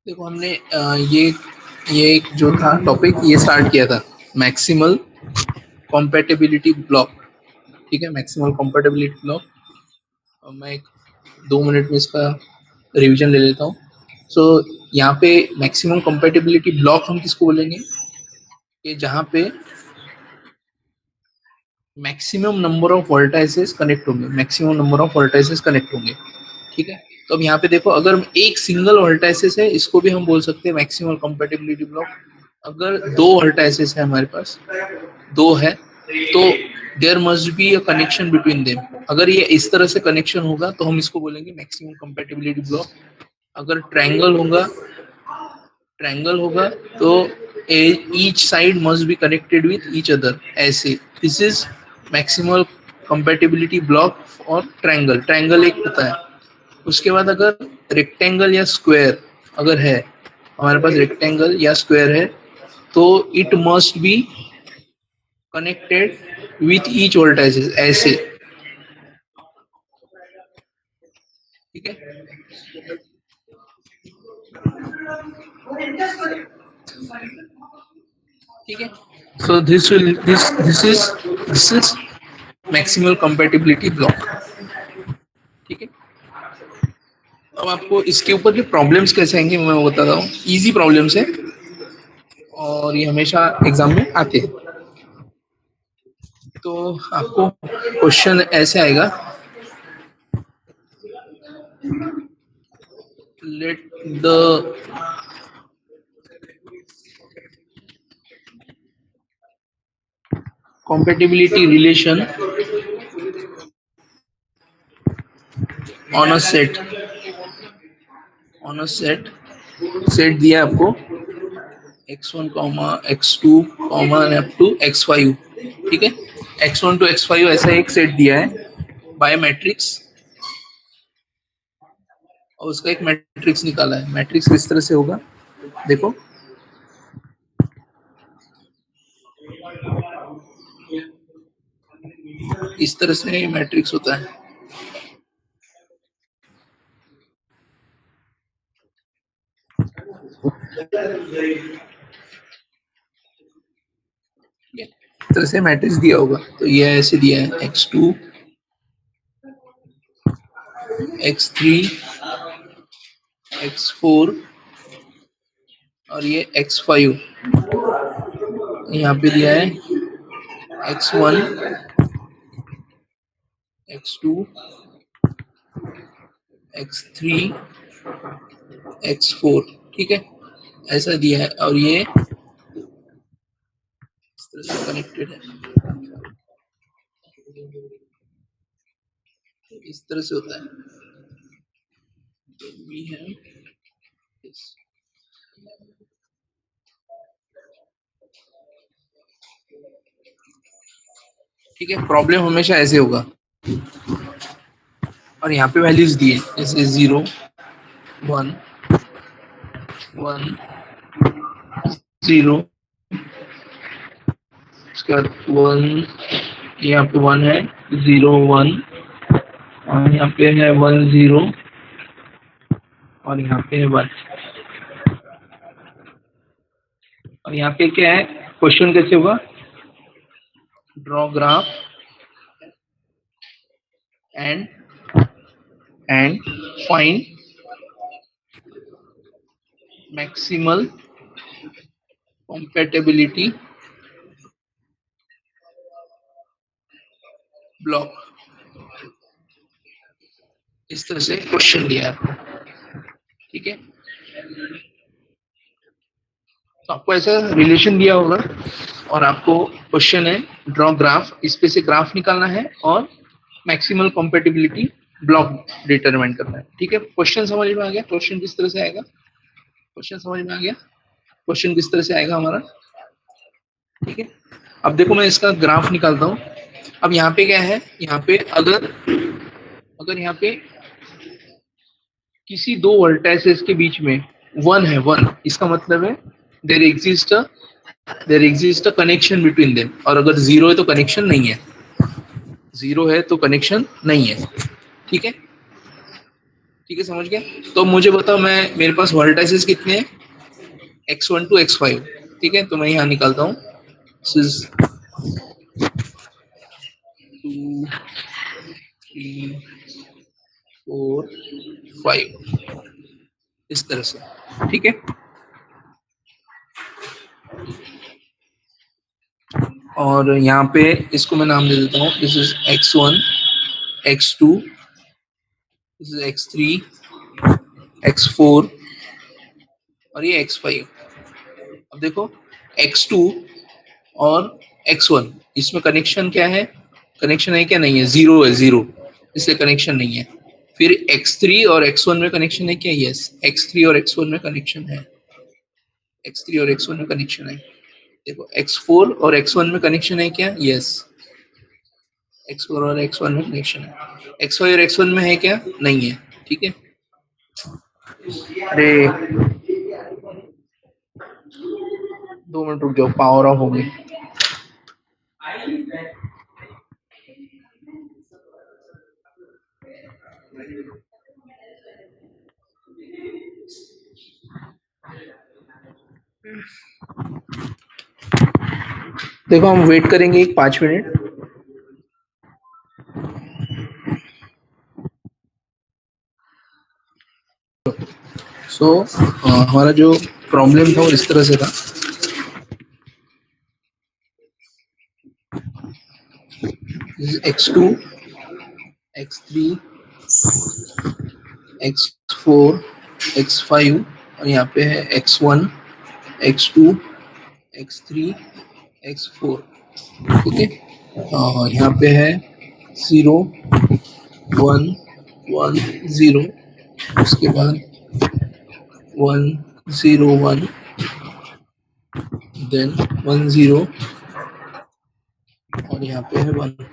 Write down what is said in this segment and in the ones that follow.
देखो हमने ये जो था टॉपिक ये स्टार्ट किया था मैक्सिमल कॉम्पेटिबिलिटी ब्लॉक। ठीक है, मैक्सिमल कॉम्पेटिबिलिटी ब्लॉक। मैं एक 2 मिनट में इसका रिवीजन ले लेता हूँ। सो यहाँ पे मैक्सिमम कॉम्पेटिबिलिटी ब्लॉक हम किसको बोलेंगे कि जहाँ पे maximum number of vertices connect होंगे, maximum number of vertices connect होंगे। ठीक है, तो अब यहाँ पे देखो, अगर एक सिंगल वर्टाइसेस है इसको भी हम बोल सकते हैं मैक्सिमल कंपैटिबिलिटी ब्लॉक। अगर दो वर्टाइसेस है हमारे पास, दो है, तो there must be a connection between them. अगर ये इस तरह से कनेक्शन होगा तो हम इसको बोलेंगे मैक्सिमम कंपैटिबिलिटी ब्लॉक। अगर ट्रायंगल होगा तो each side must be connected with each other, ऐसे। This is maximal compatibility block और ट्रायंगल। ट्रायंगल एक होता है। उसके बाद अगर रेक्टेंगल या स्क्वायर अगर है, हमारे पास रेक्टेंगल या स्क्वायर है, तो it must be connected with each vertices, ऐसे। ठीक है, ठीक है। सो this is maximal compatibility block. ठीक है, अब आपको इसके ऊपर के प्रॉब्लम्स कैसे आएंगे मैं बताता हूँ। इजी प्रॉब्लम्स है और ये हमेशा एग्जाम में आते हैं। तो आपको क्वेश्चन ऐसे आएगा, let the compatibility relation on a set दिया है आपको x1 x2 up to x5। ठीक है, x1 टू x5 ऐसा एक सेट दिया है बाय मैट्रिक्स, और उसका एक मैट्रिक्स निकाला है। मैट्रिक्स किस तरह से होगा देखो, इस तरह से मैट्रिक्स होता है। इस तरह से मैट्रिक्स दिया होगा, तो ये ऐसे दिया है x2 x3 x4 और ये x5। यहाँ पे दिया है x1 x2 x3 x4। ठीक है, ऐसा दिया है और ये इस तरह से कनेक्टेड है, इस तरह से होता है। We have this. ठीक है, प्रॉब्लम हमेशा ऐसे होगा और यहाँ पे वैल्यूज दिए जैसे 0 1 1 0, उसके बाद 1, यहाँ पे 1 है, 0 1, और यहाँ पे है 1 0, और यहाँ पे है 1। और यहाँ पे क्या है, क्वेश्चन कैसे होगा, draw graph and find maximal compatibility block. इस तरह से क्वेश्चन दिया है आपको। ठीक है, तो आपको ऐसा रिलेशन दिया होगा और आपको क्वेश्चन है ड्रॉ ग्राफ, इस पे से ग्राफ निकालना है और मैक्सिमल कंपैटिबिलिटी ब्लॉक डिटरमाइन करना है। ठीक है, क्वेश्चन समझ में आ गया, क्वेश्चन किस तरह से आएगा, क्वेश्चन समझ में आ गया, क्वेश्चन किस तरह से आएगा हमारा। ठीक है, अब देखो मैं इसका ग्राफ निकालता हूँ। अब यहाँ पे क्या है, यहाँ पे अगर यहाँ पे किसी दो वर्टाइसेस के बीच में 1 है, 1, इसका मतलब है there exist a connection between them. और अगर 0 है तो कनेक्शन नहीं है, 0 है तो कनेक्शन नहीं है। ठीक है, ठीक है, समझ गए? तो मुझे बताओ, मैं मेरे पास वर्टाइसेस कितने हैं? x1 to x5। ठीक है, तो मैं यहाँ निकालता हूँ, दिस इज 2 3 4 5, इस तरह से। ठीक है, और यहाँ पे इसको मैं नाम दे देता हूँ, this is x1, x2, this is x3, x4 और ये x5। अब देखो, x2 और x1, इसमें कनेक्शन क्या है? कनेक्शन है क्या? नहीं है, जीरो है, जीरो, इसलिए कनेक्शन नहीं है। फिर x3 और x1 में कनेक्शन है क्या? यस, x3 और x1 में कनेक्शन है, x3 और x1 में कनेक्शन है। देखो, x4 और x1 में कनेक्शन है क्या? यस, x4 और x1 में कनेक्शन है। x5 और x1 में है क्या? नहीं है। ठीक है, अरे 2 मिनट रुक जाओ, पावर ऑफ हो गई। देखो, हम वेट करेंगे एक 5 मिनट। सो हमारा जो प्रॉब्लम था वो इस तरह से था। x2, x3, x4, x5 और यहाँ पे है x1, x2, x3, x4। ठीक है, और यहाँ पे है 0 1 1 0, उसके बाद 1 0 1, देन 1 0 और यहाँ पे है 1।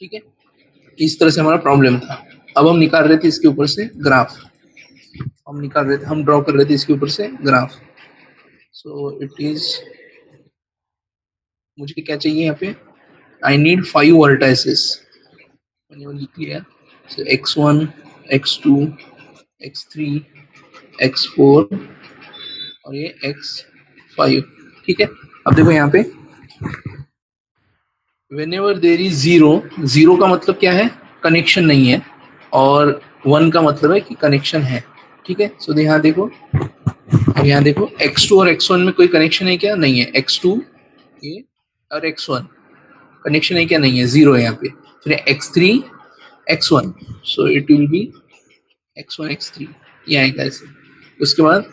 ठीक है, इस तरह से हमारा प्रॉब्लम था। अब हम निकाल रहे थे इसके ऊपर से ग्राफ, हम ड्रॉ कर रहे थे इसके ऊपर से ग्राफ। सो इट इज, मुझे क्या चाहिए यहाँ पे? आई नीड 5 वर्टाइसेस, मैंने वो लिख लिया। सो x1, x2, x3, x4 और ये x5। ठीक है, अब देखो यहाँ पे, whenever there is zero, zero का मतलब क्या है? कनेक्शन नहीं है, और 1 का मतलब है कि कनेक्शन है। ठीक है, सो यहाँ देखो, अब यहाँ देखो, x2 और x1 में कोई कनेक्शन है क्या? नहीं है। x2 ये और x1 कनेक्शन है क्या? नहीं है, जीरो है यहाँ पे। फिर x3 x1, so it will be x1 x3, ये आएगा ऐसे। उसके बाद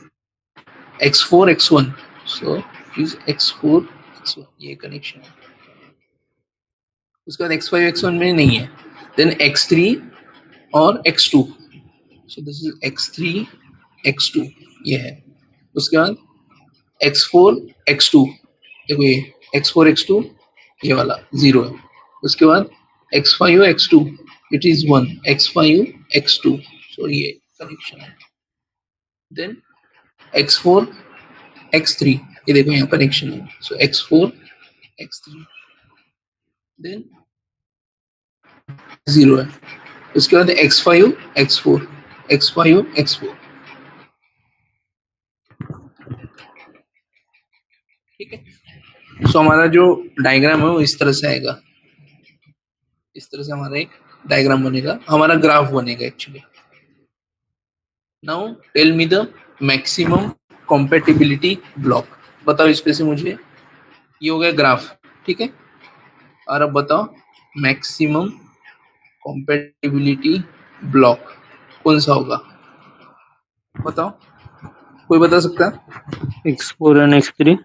x4 x1, so is x4 x1, ये कनेक्शन है। उसके बाद x5 x1 में नहीं है, देन x3 और x2, so this is x3 x2, ये है। उसके बाद x4 x2, देखो ये x4 x2, ये वाला जीरो है। उसके बाद x5 x2, it is 1, x5 x2, सो ये कनेक्शन है। देन x4 x3, ये देखो यहाँ कनेक्शन है, सो x4 x3, देन जीरो है। उसके बाद x5 x4, x5 x4। ठीक है, सो हमारा जो डायग्राम है वो इस तरह से आएगा, इस तरह से हमारा एक डायग्राम बनेगा, हमारा ग्राफ बनेगा actually. Now tell me the maximum compatibility block. बताओ इस पे से मुझे, ये हो गया ग्राफ। ठीक है, और अब बताओ मैक्सिमम कॉम्पेटिबिलिटी ब्लॉक कौन सा होगा? बताओ, कोई बता सकता है? x4 and x3,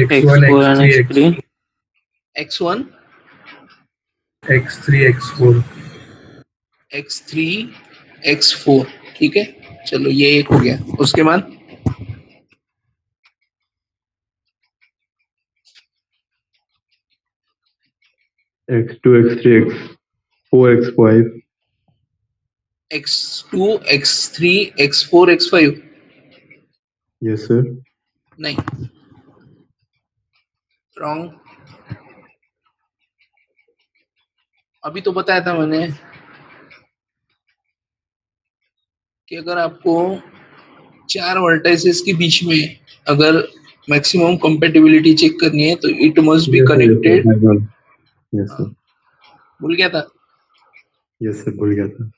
x1 x4 and x3 x3, x1 x3 x4 x3 x4। ठीक है, चलो ये एक हो गया। उसके बाद x2 x3 x4 x5 x2 x3 x4 x5, yes sir नहीं, रॉन्ग। अभी तो बताया था मैंने, कि अगर आपको 4 वर्टाइसेस के बीच में अगर मैक्सिमम कंपैटिबिलिटी चेक करनी है तो it must be Yes, sir. Yes, sir. Connected. I got it. Yes, sir. भूल गया था? Yes, sir. भूल गया था.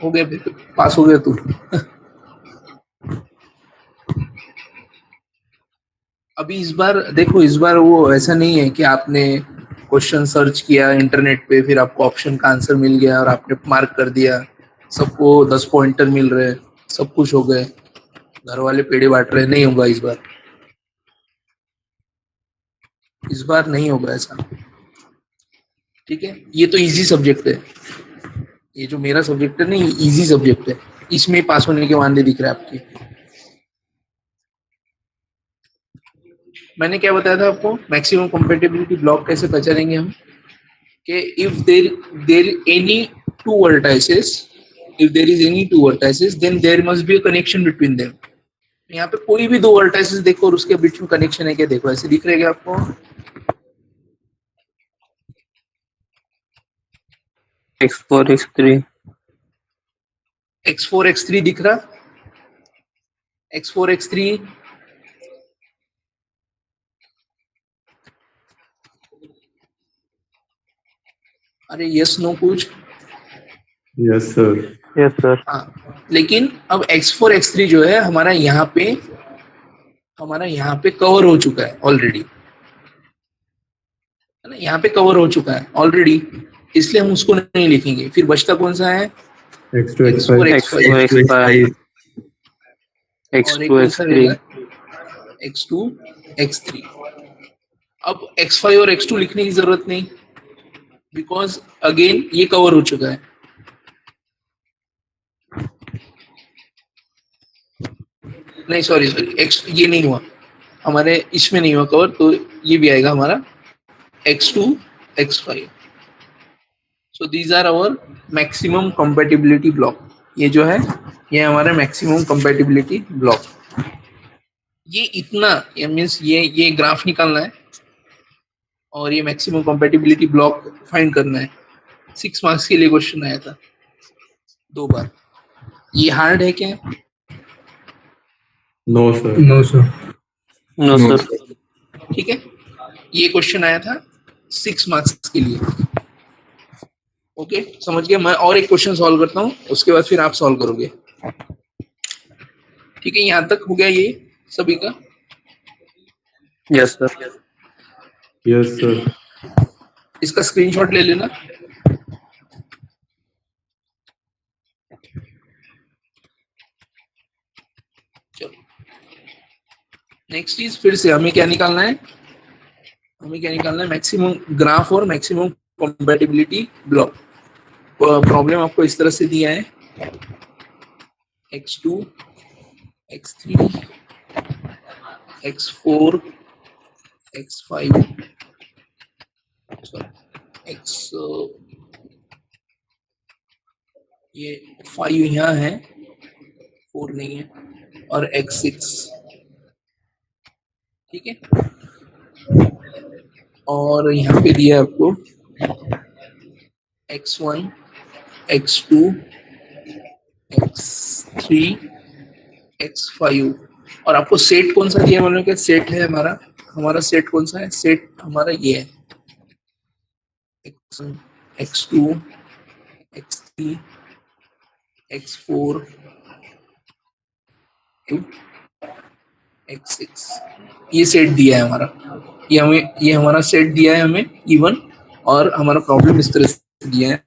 हो गया, फिर पास हो गया तू। अभी इस बार देखो, इस बार वो ऐसा नहीं है कि आपने क्वेश्चन सर्च किया इंटरनेट पे, फिर आपको ऑप्शन का आंसर मिल गया और आपने मार्क कर दिया, सबको 10 पॉइंटर मिल रहे, सब खुश हो गए, घर वाले पेड़े बांट रहे। नहीं होगा इस बार, इस बार नहीं होगा ऐसा। ठीक है, ये तो इजी सब्जेक्ट है, ये जो मेरा सब्जेक्ट है ना, ये इजी सब्जेक्ट है, इसमें पास होने के वादे दिख रहे हैं आपके। मैंने क्या बताया था आपको, मैक्सिमम कंपैटिबिलिटी ब्लॉक कैसे पहचानेंगे हम, कि if there any two vertices, if there is any two vertices then there must be a connection between them. यहाँ पे कोई भी 2 वर्टाइसेस देखो और उसके बीच में कनेक्शन है क्या, देखो ऐसे दिख रहेगा आपको। x4 x3 x4 x3 दिख रहा, x4 x3 अरे यस नो कुछ। Yes, sir. yes sir हाँ, लेकिन अब x4 x3 जो है हमारा यहाँ पे कवर हो चुका है ऑलरेडी, है ना, यहाँ पे कवर हो चुका है ऑलरेडी, इसलिए हम उसको नहीं लिखेंगे। फिर बचता कौन सा है, X2, x4 X5. x5 x5 और एक x2 कौन सा x3 रहेगा, x2 x3। अब x5 और x2 लिखने की जरूरत नहीं, बिकॉज अगेन ये कवर हो चुका है। नहीं सॉरी एक्स, ये नहीं हुआ हमारे, इसमें नहीं हुआ कवर, तो ये भी आएगा हमारा x2 x5। So these are our maximum compatibility block. ये जो है ये हमारा मैक्सिमम कंपैटिबिलिटी ब्लॉक। ये इतना, ये मीन्स ये ग्राफ निकालना है और ये मैक्सिमम कंपैटिबिलिटी ब्लॉक फाइंड करना है। 6 मार्क्स के लिए क्वेश्चन आया था 2 बार। ये हार्ड है क्या? No, sir. No sir. no sir ठीक है, ये क्वेश्चन आया था 6 मार्क्स के लिए। ओके, समझ गया। मैं और एक क्वेश्चन सॉल्व करता हूँ, उसके बाद फिर आप सॉल्व करोगे। ठीक है, यहाँ तक हो गया ये सभी का। yes sir Yes, sir. इसका स्क्रीनशॉट ले लेना। चलो नेक्स्ट चीज, फिर से हमें क्या निकालना है, मैक्सिमम ग्राफ और मैक्सिमम कंपैटिबिलिटी ब्लॉक। प्रॉब्लम आपको इस तरह से दिया है, x2 x3 x4 x5 x, ये 5 यहाँ है, 4 नहीं है, और x6। ठीक है, और यहाँ पे दिया है आपको x1 x2 x3 x5, और आपको सेट कौन सा दिया, मतलब क्या सेट है हमारा सेट कौन सा है, सेट हमारा ये है x1 x2 x3 x4 x6, ये सेट दिया है हमारा, ये हमारा सेट दिया है हमें इवन, और हमारा प्रॉब्लम इस तरह से दिया है।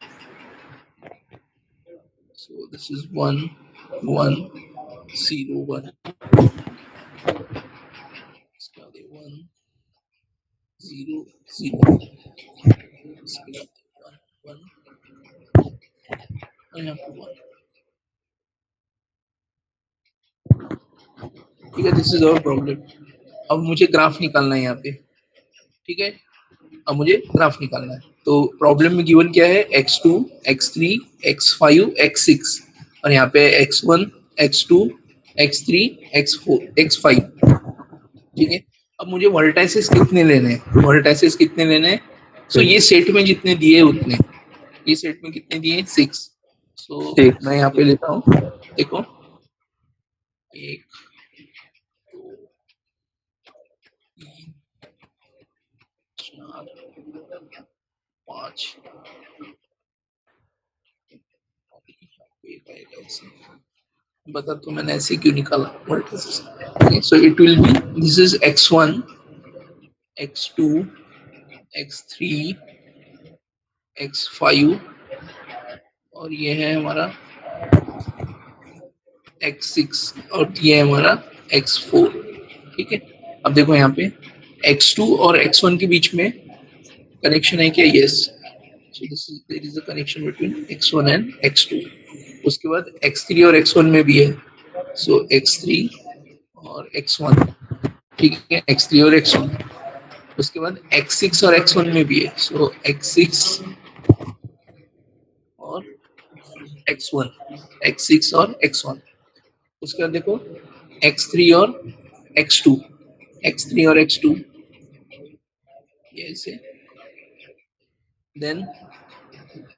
सो दिस इज 1 1 0 1, इसके बाद 1 0 0, इसके बाद 1 1 और यहाँ पे 1। ठीक है, दिस इज आवर प्रॉब्लम। अब मुझे ग्राफ निकालना है यहाँ पे। ठीक है, अब मुझे ग्राफ निकालना है, तो प्रॉब्लम में गिवन क्या है, x2 x3 x5 x6, और यहाँ पे x1 x2 x3 x4 x5। ठीक है, अब मुझे वर्टाइसेस कितने लेने हैं, सो ये सेट में जितने दिए उतने, ये सेट में कितने दिए 6, सो ठीक। मैं यहाँ पे लेता हूँ, देखो 1 2 3 4 5 बता तो मैंने ऐसे क्यों निकाला। So it will be, this is x1 x2 x3 x5 और ये है हमारा x6 और ये है हमारा x4। ठीक है, अब देखो यहाँ पे x2 और x1 के बीच में कनेक्शन है क्या? Yes, so this is, there is a connection between x1 and x2। उसके बाद x3 और x1 में भी है, सो x3 और x1, ठीक है, x3 और x1। उसके बाद x6 और x1 में भी है, सो x6 और x1, x6 और x1। उसके बाद देखो x3 और x2, x3 और x2 ये ऐसे, देन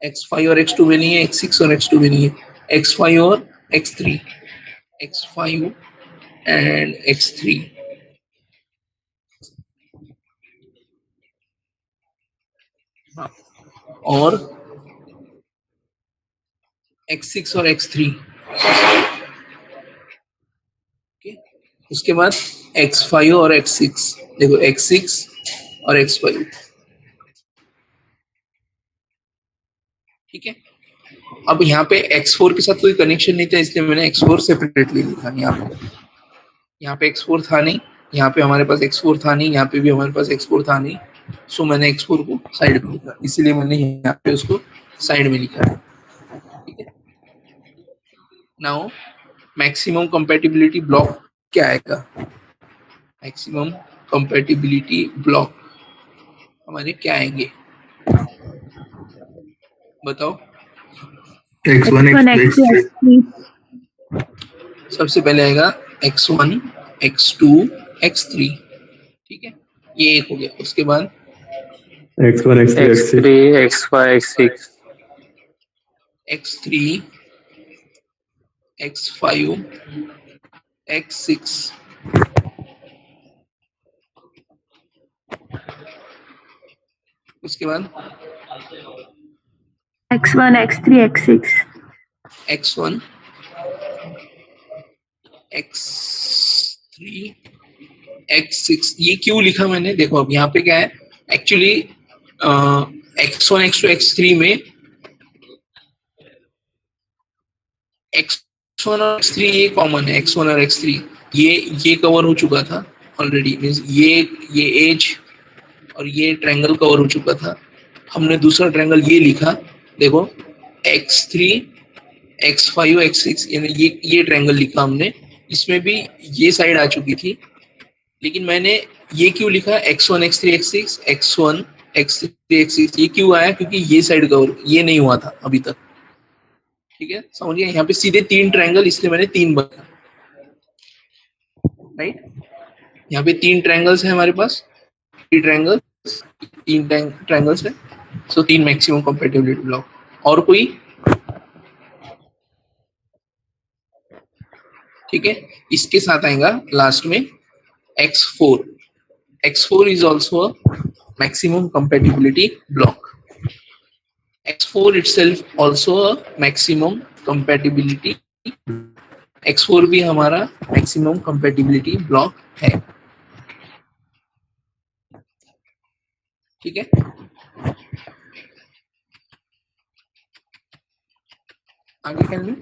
x5 और x2 में नहीं है, x6 और x2 में नहीं है, x5 और x3, x5 एंड x3, हाँ, और x6 और x3, उसके बाद x5 और x6, देखो x6 और x5, ठीक है। अब यहाँ पे x4 के साथ कोई कनेक्शन नहीं था, इसलिए मैंने x4 सेपरेटली लिखा। यहाँ पे x4 था नहीं, यहाँ पे हमारे पास x4 था नहीं, यहाँ पे भी हमारे पास x4 था नहीं, सो मैंने x4 को साइड में लिखा, इसीलिए मैंने यहाँ पे उसको साइड में लिखा है, ठीक है। नाउ मैक्सिमम कंपैटिबिलिटी ब्लॉक क्या आएगा? मैक्सिमम कंपैटिबिलिटी ब्लॉक हमारे क्या आएंगे, बताओ। x1 X1, x2 X2, x3 X3, सबसे पहले आएगा x1 x2 x3, ठीक है, ये एक हो गया। उसके बाद x1 x2 x6 x3 x5 x6 x3 x5 x6, उसके बाद X1, X3, X6, x1 x3 x6, ये क्यों लिखा मैंने? देखो अब यहाँ पे क्या है एक्चुअली, x1 x2 x3 में x1 और x3 ये कॉमन है, x1 और x3 ये कवर हो चुका था ऑलरेडी, मींस ये एज और ये ट्रायंगल कवर हो चुका था। हमने दूसरा ट्रायंगल ये लिखा, देखो x3 x5 x6, यानी ये ट्रायंगल लिखा हमने, इसमें भी ये साइड आ चुकी थी, लेकिन मैंने ये क्यों लिखा x1 x3 x6 x1 x3 x6, ये क्यों आया? क्योंकि ये साइड कवर ये नहीं हुआ था अभी तक, ठीक है, समझिए। यहाँ पे सीधे 3 ट्रायंगल, इसलिए मैंने 3 बना, राइट। यहाँ पे 3 ट्रायंगल्स है हमारे पास, 3 ट्रायंगल्स है, सो 3 मैक्सिमम कंपैटिबिलिटी ब्लॉक। और कोई? ठीक है, इसके साथ आएगा लास्ट में x4, x4 is also a maximum compatibility block, x4 itself also a maximum compatibility, x4 भी हमारा maximum compatibility block है, ठीक है। आगे क्या है?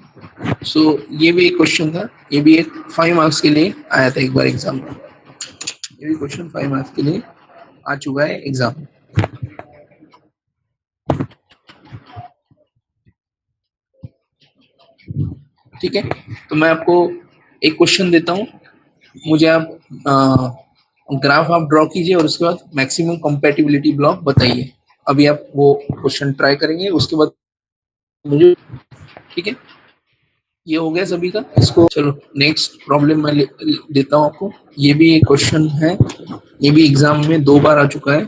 सो ये भी एक क्वेश्चन था, ये भी एक 5 मार्क्स के लिए आया था एक बार एग्जाम में, ये भी क्वेश्चन 5 मार्क्स के लिए आ चुका है एग्जाम में, ठीक है। तो मैं आपको एक क्वेश्चन देता हूँ, मुझे आप ग्राफ आप ड्रॉ कीजिए और उसके बाद मैक्सिमम कंपैटिबिलिटी ब्लॉक बताइए। अभी आप वो क्वेश्चन ट्राई करेंगे, उसके बाद मुझे, ठीक है। ये हो गया सभी का, इसको चलो नेक्स्ट प्रॉब्लम मैं देता हूँ आपको। ये भी एक क्वेश्चन है, ये भी एग्जाम में 2 बार आ चुका है।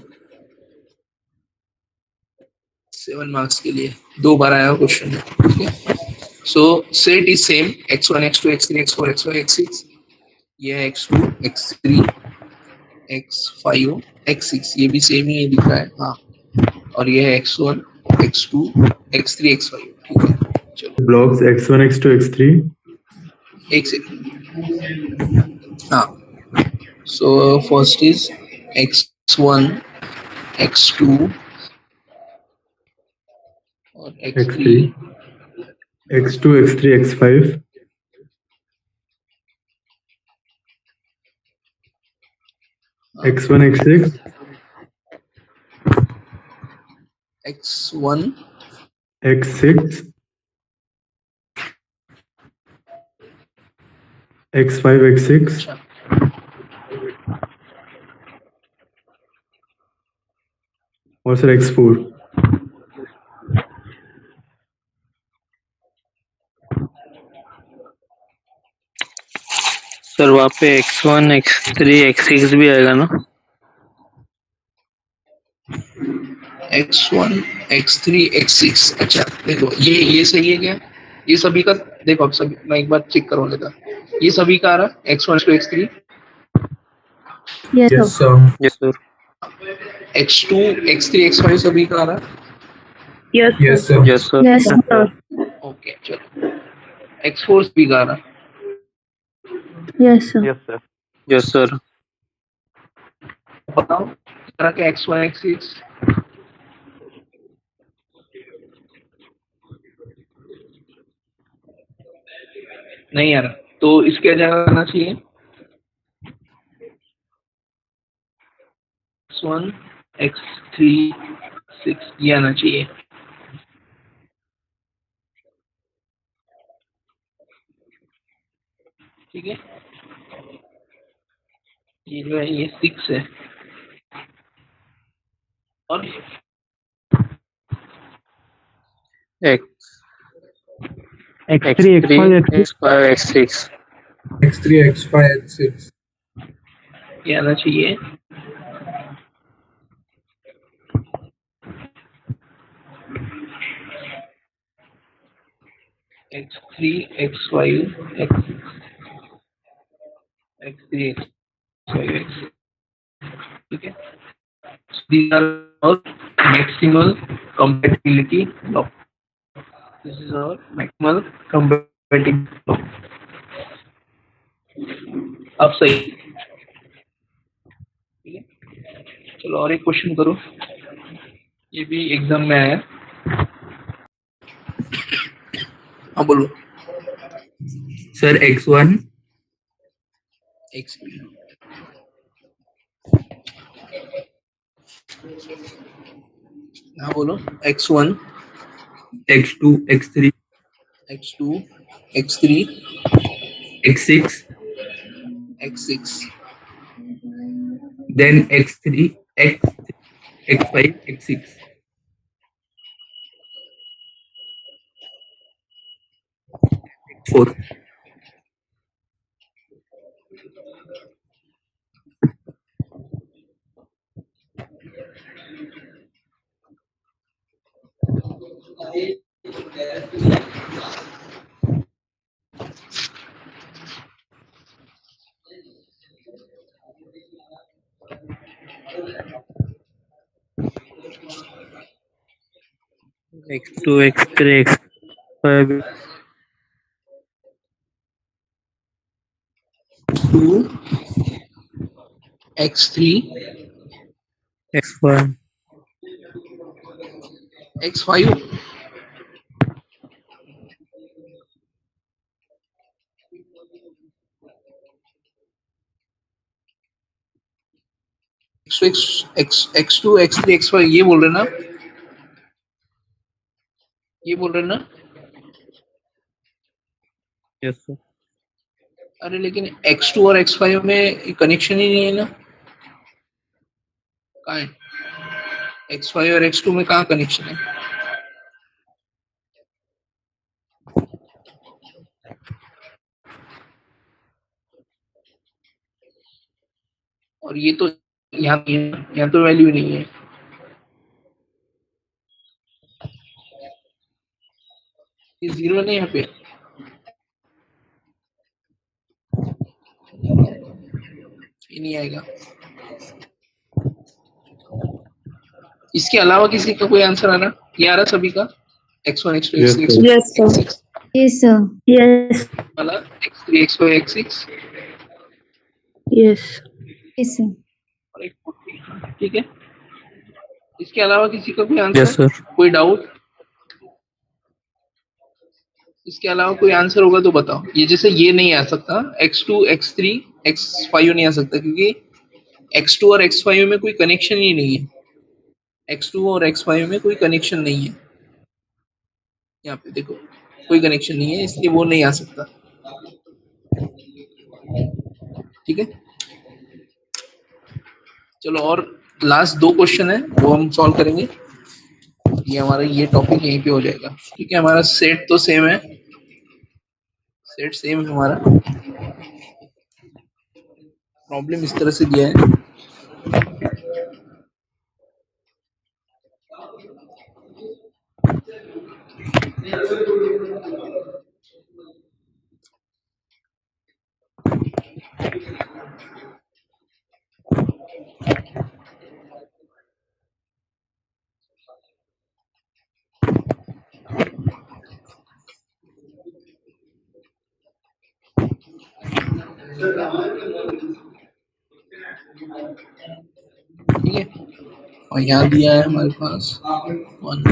7 मार्क्स के लिए 2 बार आया क्वेश्चन। ठीक है, सो set is same x1 x2 x3 x4 x5 x6, ये है x2 x3 x5 x6, ये भी सेम ही दिख रहा है। हाँ, और ये है x1 x2 x3 x5। ठीक है, चलो Blocks x1, x2, x3. एक सेकंड। हाँ, so first is x1 x2 और x3 x3, x2, x3, x5, x1, x6, x1 x6, x5, x6 अच्छा और सर x4. सर वहाँ पे x1 x3 x6 भी आएगा ना? x1 x3 x6। अच्छा देखो, ये सही है क्या? ये सभी का देखो, अब सभी मैं एक बार चेक करवा लेता। ये सभी का आ रहा है x1 x2 x3 Yes, Yes, sir. sir. Yes sir. x2 x3 x5 सभी का आ रहा है। Yes, Yes, sir. sir. Yes sir. Yes, sir. Okay चलो, x4 सभी का आ रहा है। Yes, sir. Yes sir. Yes sir. बताओ तरह के x1 x6 नहीं आ रहा, तो इसके जगह आना चाहिए x1 x3 6, ये आना चाहिए। ठीक है, ये जो है ये 6 है, और x x3, x3 x5, x6. x5 x6 x3, x5, x6. ये आना चाहिए x3 x5 x6 x3 x5 x6। ठीक है, these are our maximal compatibility block. This is our maximal compatibility block. अब सही। ठीक है, चलो और एक क्वेश्चन करो, ये भी एग्जाम में आया। हाँ बोलो सर x1, एक हाँ बोलो x1 x2, x3, x2 x3 x6, x6 then x3, x5, x6. 4. x2 x3 x5 2 x3 x5 x5 x2 x3 x5 ये बोल रहे ना, ये बोल रहे ना। Yes sir. अरे लेकिन x2 और x5 में कनेक्शन ही नहीं है ना, कहाँ है? x5 और x2 में कहाँ कनेक्शन है? और ये तो यहाँ तो वैल्यू नहीं है। ये जीरो नहीं यहाँ पे, ये नहीं आएगा। इसके अलावा किसी का कोई आंसर आ रहा? ये आ रहा सभी का? x1 x2 Yes, x3 sir. Yes, sir. x6 Yes, sir. Yes. वाला, x3 x4 x6 Yes. Yes, sir. और एक 40, ठीक है। इसके अलावा किसी का कोई यस आंसर, सर। कोई डाउट? इसके अलावा कोई आंसर होगा तो बताओ। ये जैसे ये नहीं आ सकता, x2 x3 x5 नहीं आ सकता, क्योंकि x2 और x5 में कोई कनेक्शन ही नहीं है। x2 और x5 में कोई कनेक्शन नहीं है, यहाँ पे देखो कोई कनेक्शन नहीं है, इसलिए वो नहीं आ सकता, ठीक है। चलो, और लास्ट 2 क्वेश्चन है, वो हम सॉल्व करेंगे। ये हमारा ये टॉपिक यहीं पे हो जाएगा, ठीक है। हमारा सेट तो सेम है, सेट सेम है हमारा। प्रॉब्लम इस तरह से दिया है, ठीक है। और यहाँ दिया है हमारे पास 1 1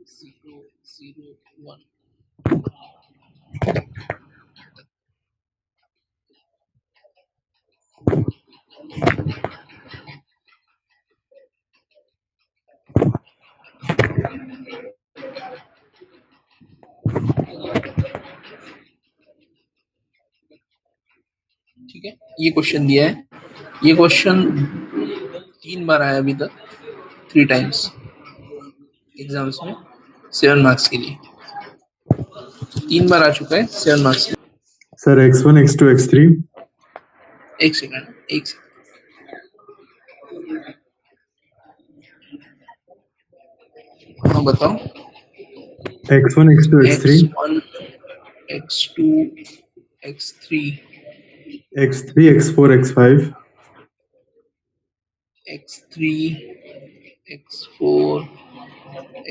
0 0 1। ठीक है, ये क्वेश्चन दिया है। ये क्वेश्चन 3 बार आया अभी तक, 3 टाइम्स एग्जाम्स में 7 मार्क्स के लिए। 3 बार आ चुका है 7 मार्क्स के लिए। सर x1 x2 x3 एक सेकंड, एक सेकंड, हाँ बताओ। x1 x2 x3 x1 x2 x3 x3 x4 x5 x3 x4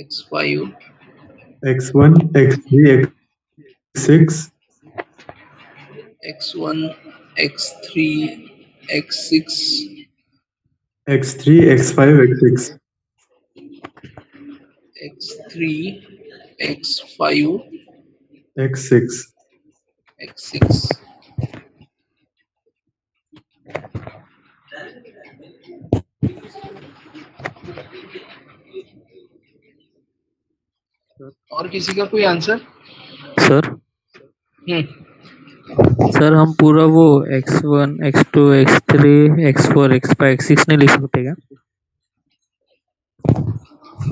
x5 x1 x3 x6 x1 x3 x6 x3 x5 x6 x3 x5 x6 x6। और किसी का कोई answer? Sir हम्म, sir हम पूरा वो x1 x2 x3 x4 x5 x6 नहीं लिख सकते क्या?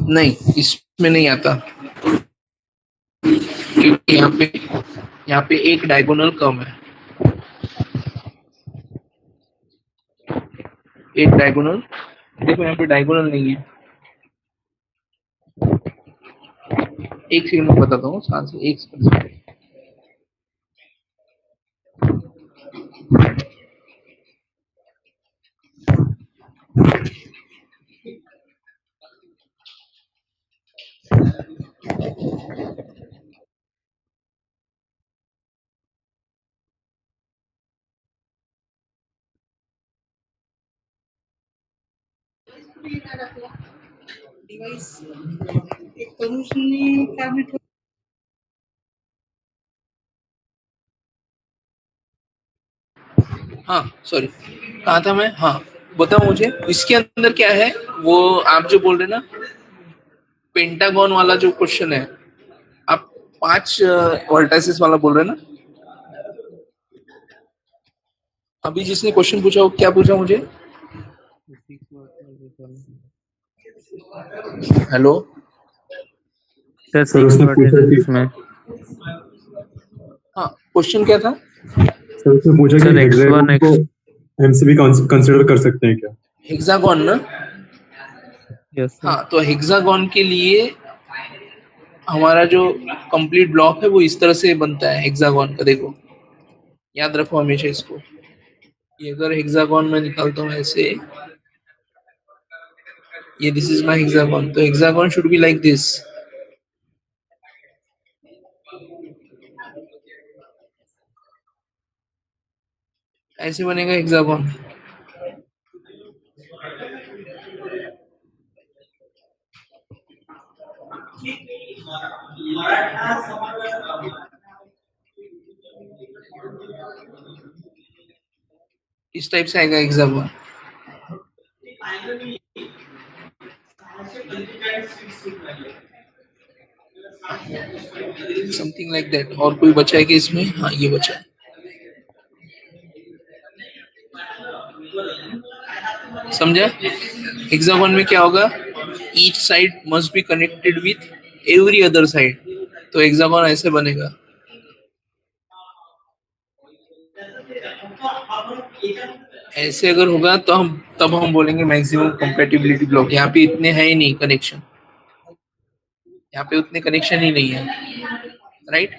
नहीं, इसमें नहीं आता, क्योंकि यहाँ पे एक डायगोनल कम है, एक डायगोनल, देखो यहाँ पे डायगोनल नहीं है। एक सेकंड में बताता हूँ, साथ से एक सेकंड। हाँ सॉरी, कहाँ था मैं? हाँ बताओ मुझे, इसके अंदर क्या है वो आप जो बोल रहे ना, पेंटागन वाला जो क्वेश्चन है, आप 5 वर्टाइसेस वाला बोल रहे ना? अभी जिसने क्वेश्चन पूछा वो क्या पूछा मुझे? हेलो सर सर उसने पूछा कि इसमें हाँ, क्वेश्चन क्या था? सर उसने पूछा कि सर हेक्सागन x1 को एमसीबी कंसीडर कर सकते हैं क्या? हेक्सागन ना? Yes sir. हाँ, तो हेक्सागोन के लिए हमारा जो कंप्लीट ब्लॉक है वो इस तरह से बनता है हेक्सागोन का। देखो, याद रखो हमेशा इसको। ये अगर हेक्सागोन में निकालता हूँ ऐसे, ये दिस इज माय हेक्सागोन, तो hexagon should be like this. ऐसे बनेगा हेक्सागोन। इस टाइप से आएगा हेक्सागोन। Something like that. और कोई बचा है कि इसमें? हाँ, ये बचा है। समझा? हेक्सागोन में क्या होगा? Each side must be connected with every other side, तो हेक्सागोन ऐसे बनेगा। ऐसे अगर होगा तो हम बोलेंगे मैक्सिमम कंपैटिबिलिटी ब्लॉक। यहाँ पे इतने हैं ही नहीं कनेक्शन, यहाँ पे उतने कनेक्शन ही नहीं है, राइट?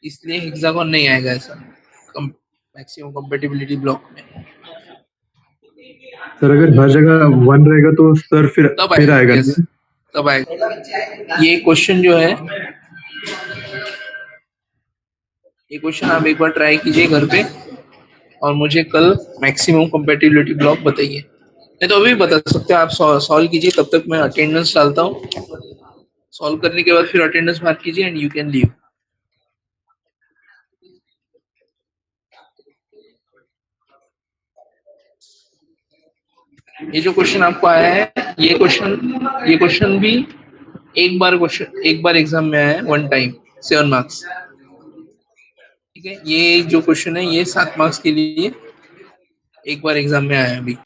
इसलिए हेक्सागोन नहीं आएगा ऐसा मैक्सिमम कंपैटिबिलिटी ब्लॉक में। सर अगर हर जगह 1 रहेगा तो सर तब फिर आएगा, आएगा यस, नहीं? तब आएगा। ये क्वेश्चन जो है, ये क्वेश्चन आप एक बार ट्राई कीजिए घर पे और मुझे कल मैक्सिमम कंपैटिबिलिटी ब्लॉक बताइए। नहीं तो अभी बता सकते हैं आप, सॉल्व कीजिए, तब तक मैं अटेंडेंस डालता हूँ। सॉल्व करने के बाद फिर अटेंडेंस मार्क कीजिए एंड यू कैन लीव। ये जो क्वेश्चन आपको आया है, ये क्वेश्चन भी एक बार एग्जाम में आया है, 1 टाइम, 7 मार्क्स। ठीक है, ये जो क्वेश्चन है ये 7 मार्क्स के लिए एक बार एग्जाम में आया है अभी।